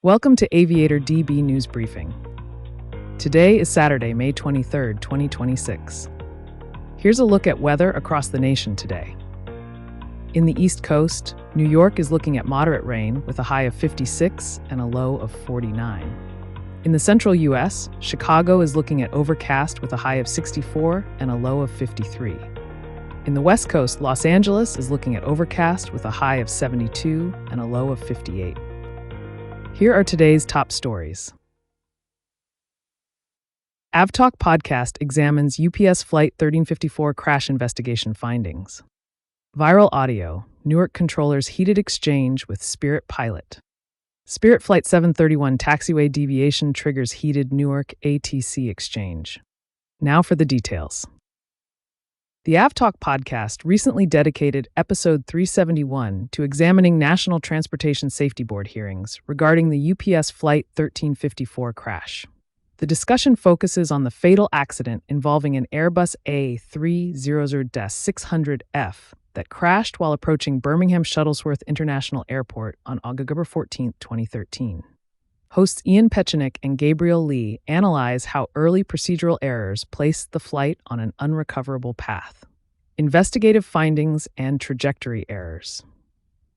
Welcome to Aviator DB News Briefing. Today is Saturday, May 23, 2026. Here's a look at weather across the nation today. In the East Coast, New York is looking at moderate rain with a high of 56 and a low of 49. In the central U.S., Chicago is looking at overcast with a high of 64 and a low of 53. In the West Coast, Los Angeles is looking at overcast with a high of 72 and a low of 58. Here are today's top stories. AvTalk podcast examines UPS Flight 1354 crash investigation findings. Viral audio, Newark controllers heated exchange with Spirit pilot. Spirit Flight 731 taxiway deviation triggers heated Newark ATC exchange. Now for the details. The AvTalk podcast recently dedicated episode 371 to examining National Transportation Safety Board hearings regarding the UPS Flight 1354 crash. The discussion focuses on the fatal accident involving an Airbus A300-600F that crashed while approaching Birmingham Shuttlesworth International Airport on October 14, 2013. Hosts Ian Pechenik and Gabriel Lee analyze how early procedural errors placed the flight on an unrecoverable path. Investigative findings and trajectory errors.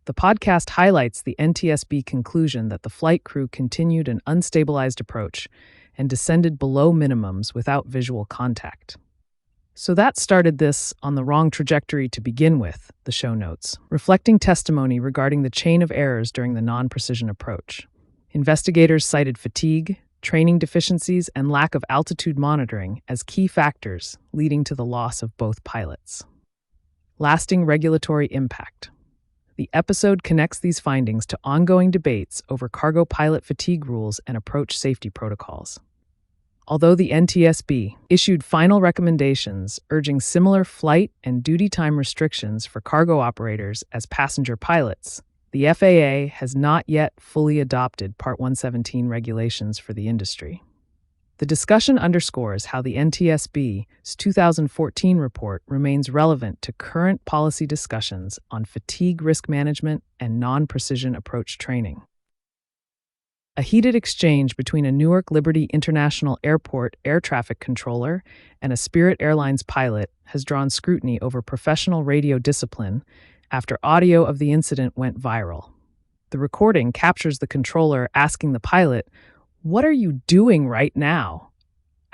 The podcast highlights the NTSB conclusion that the flight crew continued an unstabilized approach and descended below minimums without visual contact. So that started this on the wrong trajectory to begin with, the show notes, reflecting testimony regarding the chain of errors during the non-precision approach. Investigators cited fatigue, training deficiencies, and lack of altitude monitoring as key factors leading to the loss of both pilots. Lasting regulatory impact. The episode connects these findings to ongoing debates over cargo pilot fatigue rules and approach safety protocols. Although the NTSB issued final recommendations urging similar flight and duty time restrictions for cargo operators as passenger pilots, the FAA has not yet fully adopted Part 117 regulations for the industry. The discussion underscores how the NTSB's 2014 report remains relevant to current policy discussions on fatigue risk management and non-precision approach training. A heated exchange between a Newark Liberty International Airport air traffic controller and a Spirit Airlines pilot has drawn scrutiny over professional radio discipline after audio of the incident went viral. The recording captures the controller asking the pilot, "What are you doing right now?"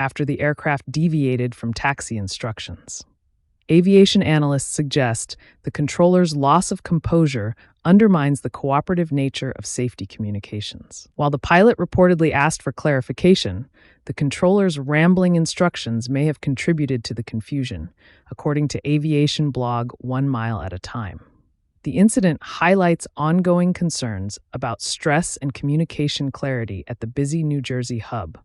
after the aircraft deviated from taxi instructions. Aviation analysts suggest the controller's loss of composure undermines the cooperative nature of safety communications. While the pilot reportedly asked for clarification, the controller's rambling instructions may have contributed to the confusion, according to aviation blog 1 Mile at a Time. The incident highlights ongoing concerns about stress and communication clarity at the busy New Jersey hub.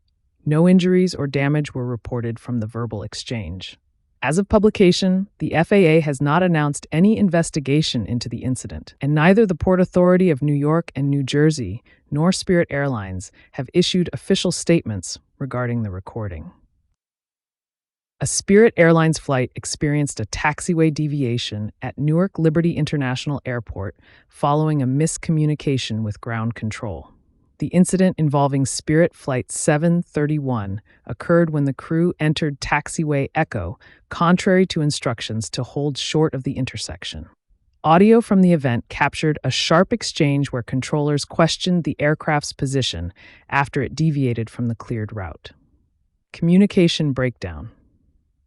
No injuries or damage were reported from the verbal exchange. As of publication, the FAA has not announced any investigation into the incident, and neither the Port Authority of New York and New Jersey nor Spirit Airlines have issued official statements regarding the recording. A Spirit Airlines flight experienced a taxiway deviation at Newark Liberty International Airport following a miscommunication with ground control. The incident involving Spirit Flight 731 occurred when the crew entered taxiway Echo, contrary to instructions to hold short of the intersection. Audio from the event captured a sharp exchange where controllers questioned the aircraft's position after it deviated from the cleared route. Communication breakdown.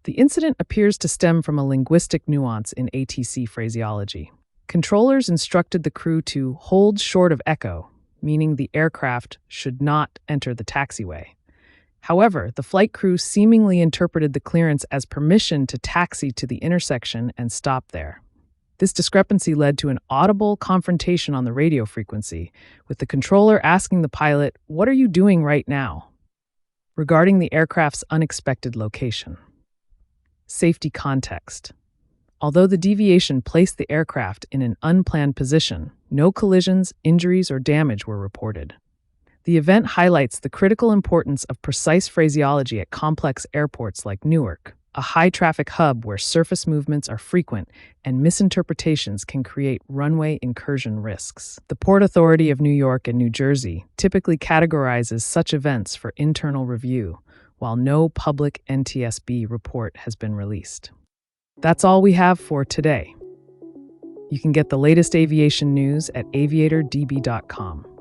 The incident appears to stem from a linguistic nuance in ATC phraseology. Controllers instructed the crew to hold short of Echo, meaning the aircraft should not enter the taxiway. However, the flight crew seemingly interpreted the clearance as permission to taxi to the intersection and stop there. This discrepancy led to an audible confrontation on the radio frequency, with the controller asking the pilot, "What are you doing right now?" regarding the aircraft's unexpected location. Safety context. Although the deviation placed the aircraft in an unplanned position, no collisions, injuries, or damage were reported. The event highlights the critical importance of precise phraseology at complex airports like Newark, a high-traffic hub where surface movements are frequent and misinterpretations can create runway incursion risks. The Port Authority of New York and New Jersey typically categorizes such events for internal review, while no public NTSB report has been released. That's all we have for today. You can get the latest aviation news at aviatordb.com.